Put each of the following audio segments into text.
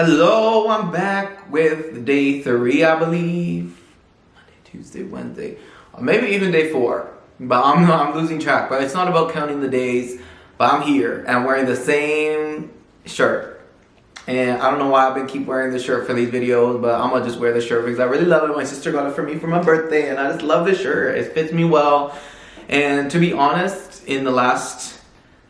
Hello, I'm back with day 3, I believe. Monday, Tuesday, Wednesday, or maybe even day 4. But I'm losing track. But it's not about counting the days. But I'm here and I'm wearing the same shirt. And I don't know why I've been keep wearing this shirt for these videos, but I'm gonna just wear this shirt because I really love it. My sister got it for me for my birthday, and I just love this shirt. It fits me well. And to be honest, in the last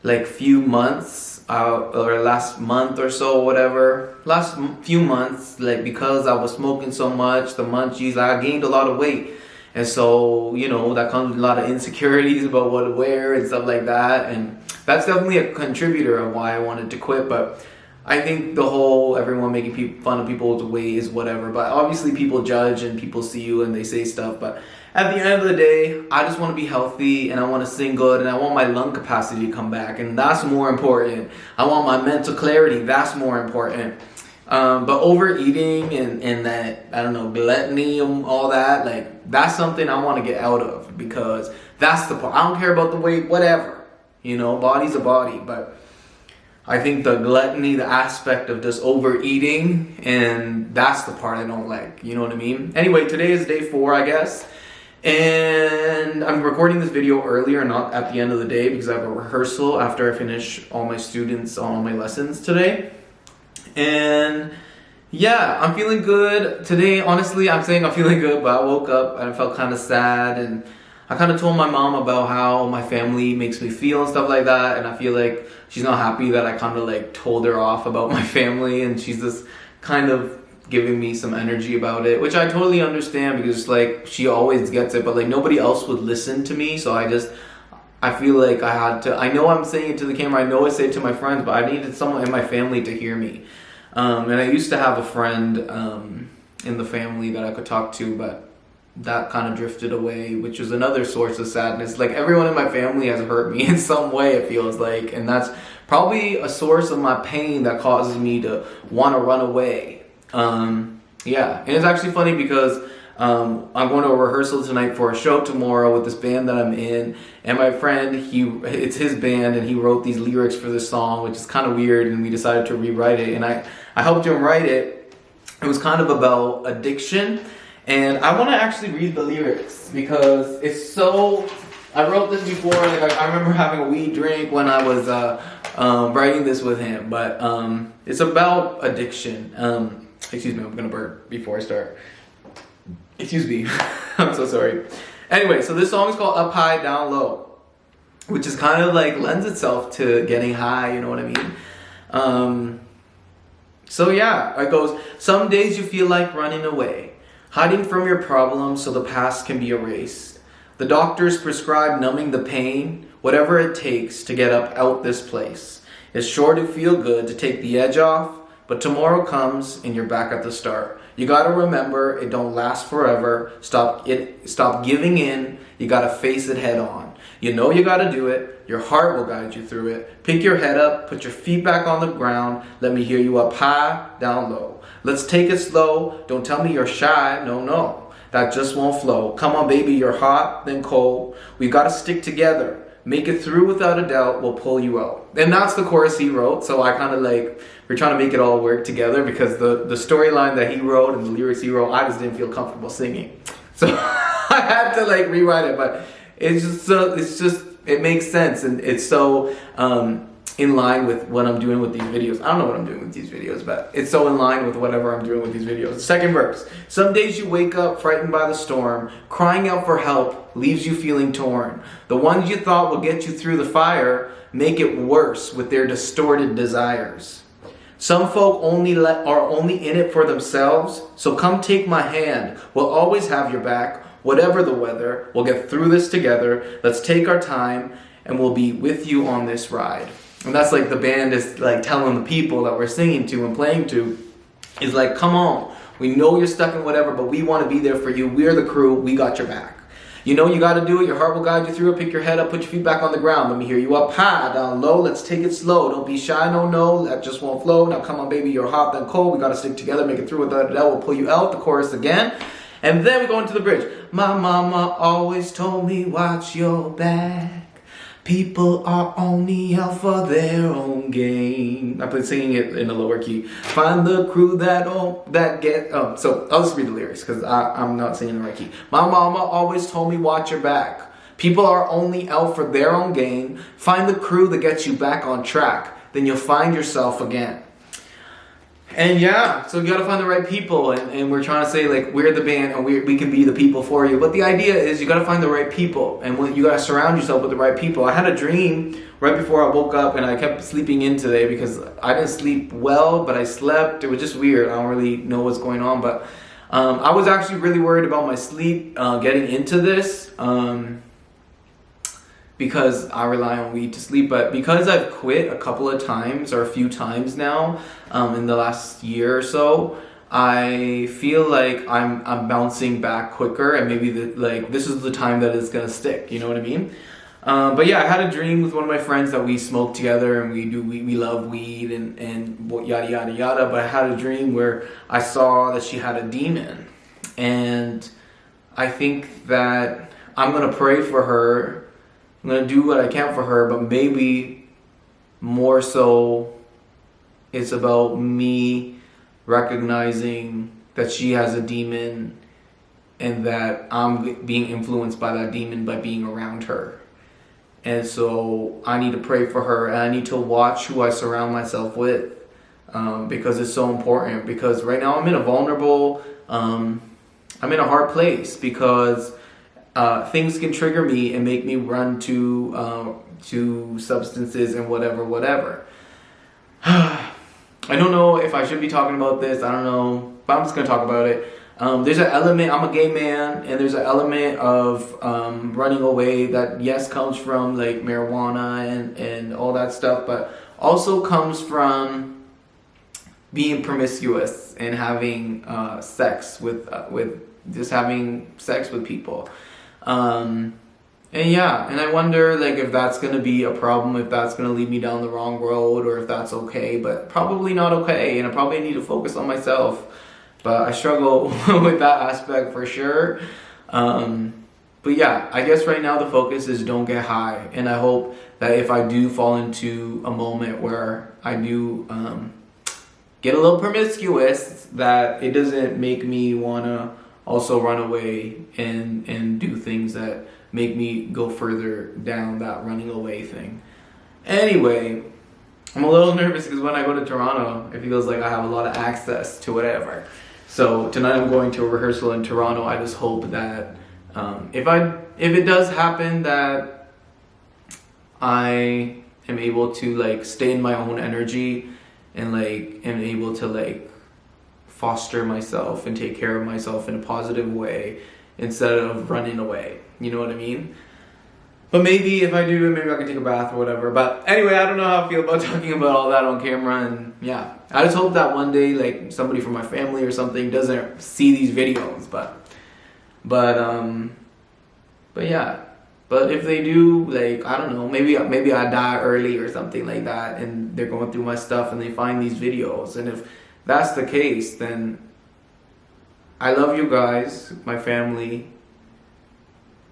few months, or last month or so, whatever, last few months, because I was smoking so much, the munchies, I gained a lot of weight. And so, that comes with a lot of insecurities about what to wear and stuff like that. And that's definitely a contributor of why I wanted to quit. But I think the whole everyone making fun of people's weight is whatever. But obviously people judge and people see you and they say stuff. But at the end of the day, I just want to be healthy and I want to sing good and I want my lung capacity to come back. And that's more important. I want my mental clarity. That's more important. But overeating and that, I don't know, gluttony and all that, that's something I want to get out of, because that's the part. I don't care about the weight, whatever. Body's a body. But I think the gluttony, the aspect of just overeating, and that's the part I don't like. You know what I mean? Anyway, today is day 4, I guess. And I'm recording this video earlier, not at the end of the day, because I have a rehearsal after I finish all my students on all my lessons today. And yeah, I'm feeling good today. Honestly, I'm saying I'm feeling good, but I woke up and I felt kind of sad, and I kind of told my mom about how my family makes me feel and stuff like that, and I feel like she's not happy that I kind of told her off about my family, and she's just kind of giving me some energy about it, which I totally understand, because she always gets it, but nobody else would listen to me. So I feel like I had to, I know I'm saying it to the camera, I know I say it to my friends, but I needed someone in my family to hear me. And I used to have a friend in the family that I could talk to, but that kind of drifted away, which was another source of sadness. Everyone in my family has hurt me in some way, it feels like, and that's probably a source of my pain that causes me to want to run away. Yeah, and it's actually funny because I'm going to a rehearsal tonight for a show tomorrow with this band that I'm in, and my friend, it's his band, and he wrote these lyrics for this song, which is kind of weird, and we decided to rewrite it, and I helped him write it. It was kind of about addiction, and I want to actually read the lyrics because it's so, I wrote this before, I remember having a weed drink when I was writing this with him, but it's about addiction. Excuse me, I'm gonna burp before I start. Excuse me, I'm so sorry. Anyway, so this song is called Up High, Down Low, which is kind of lends itself to getting high, you know what I mean? So yeah, it goes, some days you feel like running away, hiding from your problems so the past can be erased. The doctors prescribe numbing the pain, whatever it takes to get up out this place. It's sure to feel good to take the edge off, but tomorrow comes and you're back at the start. You gotta remember, it don't last forever. Stop giving in. You gotta face it head on. You know you gotta do it. Your heart will guide you through it. Pick your head up, put your feet back on the ground. Let me hear you up high, down low. Let's take it slow. Don't tell me you're shy. No. That just won't flow. Come on, baby, you're hot, then cold. We gotta stick together. Make it through without a doubt, we'll pull you out. And that's the chorus he wrote, so I kind of we're trying to make it all work together, because the storyline that he wrote and the lyrics he wrote, I just didn't feel comfortable singing. So I had to rewrite it, but it's just it makes sense, and it's so in line with what I'm doing with these videos. I don't know what I'm doing with these videos, but it's so in line with whatever I'm doing with these videos. Second verse. Some days you wake up frightened by the storm, crying out for help leaves you feeling torn. The ones you thought will get you through the fire make it worse with their distorted desires. Some folk are only in it for themselves, so come take my hand. We'll always have your back, whatever the weather. We'll get through this together. Let's take our time, and we'll be with you on this ride. And that's the band is telling the people that we're singing to and playing to, is come on, we know you're stuck in whatever, but we want to be there for you. We're the crew. We got your back. You know you got to do it. Your heart will guide you through it. Pick your head up, put your feet back on the ground. Let me hear you up high, down low. Let's take it slow. Don't be shy, no. That just won't flow. Now come on, baby, you're hot, then cold. We got to stick together, make it through without a doubt. We'll pull you out. The chorus again. And then we go into the bridge. My mama always told me, watch your back. People are only out for their own gain. I've been singing it in a lower key. Find the crew so I'll just read the lyrics because I'm not singing the right key. My mama always told me watch your back. People are only out for their own gain. Find the crew that gets you back on track. Then you'll find yourself again. And yeah, so you gotta find the right people, and we're trying to say like we're the band and we can be the people for you. But the idea is you gotta find the right people, and you gotta surround yourself with the right people. I had a dream right before I woke up, and I kept sleeping in today because I didn't sleep well, but I slept. It was just weird. I don't really know what's going on, but I was actually really worried about my sleep getting into this. Because I rely on weed to sleep, but because I've quit a couple of times or a few times now in the last year or so, I feel like I'm bouncing back quicker, and maybe this is the time that it's gonna stick. You know what I mean? But yeah, I had a dream with one of my friends that we smoke together and we love weed and yada yada yada. But I had a dream where I saw that she had a demon, and I think that I'm gonna pray for her. I'm going to do what I can for her, but maybe more so it's about me recognizing that she has a demon and that I'm being influenced by that demon by being around her. And so I need to pray for her, and I need to watch who I surround myself with because it's so important. Because right now I'm in a hard place because things can trigger me and make me run to substances and whatever. I don't know if I should be talking about this. I don't know, but I'm just gonna talk about it. There's an element. I'm a gay man, and there's an element of running away that yes comes from like marijuana and all that stuff, but also comes from being promiscuous and having sex with just having sex with people. And I wonder like if that's gonna be a problem, if that's gonna lead me down the wrong road, or if that's okay, but probably not okay, and I probably need to focus on myself. But I struggle with that aspect for sure. But yeah, I guess right now the focus is don't get high, and I hope that if I do fall into a moment where I do get a little promiscuous, that it doesn't make me wanna also run away and do things that make me go further down that running away thing. Anyway, I'm a little nervous because when I go to Toronto, it feels like I have a lot of access to whatever. So tonight I'm going to a rehearsal in Toronto. I just hope that if it does happen that I am able to like stay in my own energy and like am able to like foster myself and take care of myself in a positive way instead of running away. You know what I mean? But maybe if I do, maybe I can take a bath or whatever. But anyway, I don't know how I feel about talking about all that on camera. And yeah, I just hope that one day like somebody from my family or something doesn't see these videos. But yeah. But if they do, like, I don't know, maybe I die early or something like that, and they're going through my stuff and they find these videos. And if that's the case, then I love you guys, my family,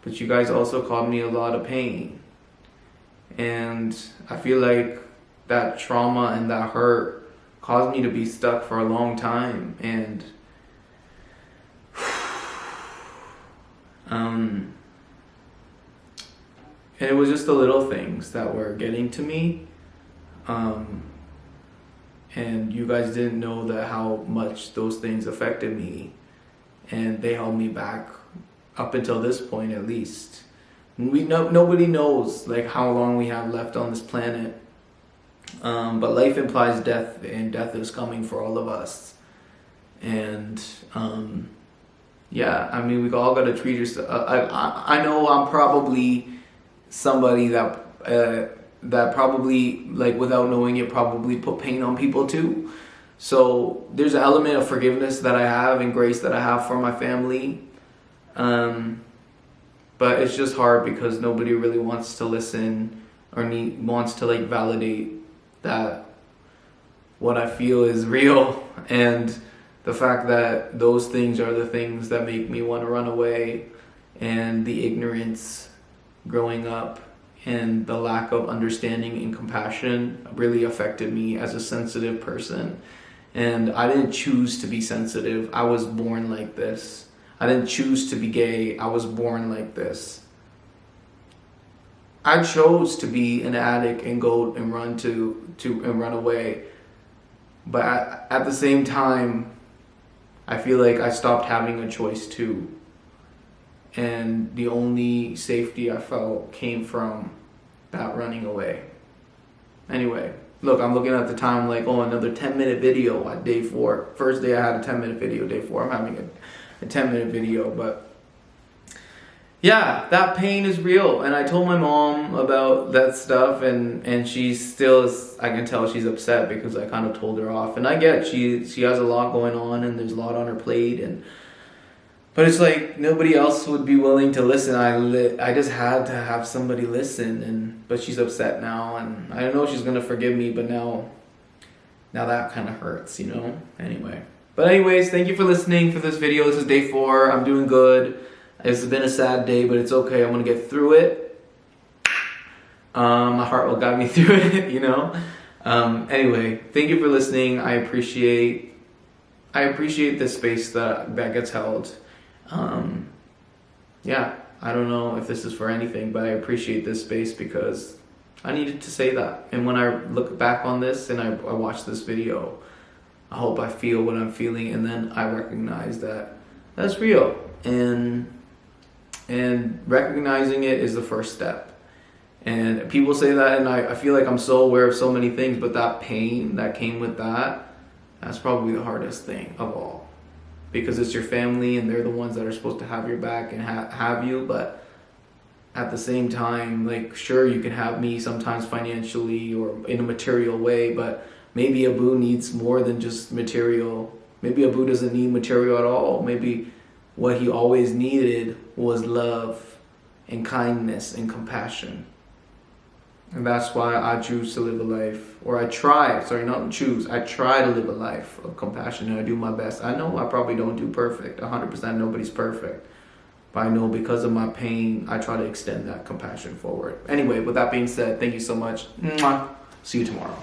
but you guys also caused me a lot of pain. And I feel like that trauma and that hurt caused me to be stuck for a long time. And it was just the little things that were getting to me. And you guys didn't know that how much those things affected me, and they held me back up until this point at least. Nobody knows like how long we have left on this planet, but life implies death, and death is coming for all of us. And yeah, I mean, we all gotta treat yourself. I know I'm probably somebody that probably, like, without knowing it, probably put pain on people too. So there's an element of forgiveness that I have and grace that I have for my family. But it's just hard because nobody really wants to listen or wants to like validate that what I feel is real, and the fact that those things are the things that make me want to run away, and the ignorance growing up, and the lack of understanding and compassion really affected me as a sensitive person. And I didn't choose to be sensitive. I was born like this. I didn't choose to be gay. I was born like this. I chose to be an addict and go and run and run away. But at the same time, I feel like I stopped having a choice too. And the only safety I felt came from that running away. Anyway, look, I'm looking at the time like, oh, another 10-minute video on day 4. First day I had a 10-minute video, day 4 I'm having a 10-minute video. But yeah, that pain is real. And I told my mom about that stuff, and she still is, I can tell she's upset because I kind of told her off. And I get she has a lot going on and there's a lot on her plate, but it's like nobody else would be willing to listen. I just had to have somebody listen, but she's upset now, and I don't know if she's gonna forgive me, but now that kind of hurts, Anyway, but anyways, thank you for listening for this video. This is day 4. I'm doing good. It's been a sad day, but it's okay. I'm gonna get through it. My heart will guide me through it, Anyway, thank you for listening. I appreciate the space that gets held. Yeah, I don't know if this is for anything, but I appreciate this space because I needed to say that. And when I look back on this and I watch this video, I hope I feel what I'm feeling, and then I recognize that that's real. And recognizing it is the first step. And people say that, and I feel like I'm so aware of so many things, but that pain that came with that's probably the hardest thing of all. Because it's your family and they're the ones that are supposed to have your back and have you, but at the same time, like, sure, you can have me sometimes financially or in a material way, but maybe Abu needs more than just material. Maybe Abu doesn't need material at all. Maybe what he always needed was love and kindness and compassion. And that's why I choose to live a life, or I try to live a life of compassion, and I do my best. I know I probably don't do perfect, 100%, nobody's perfect. But I know because of my pain, I try to extend that compassion forward. Anyway, with that being said, thank you so much. Mwah. See you tomorrow.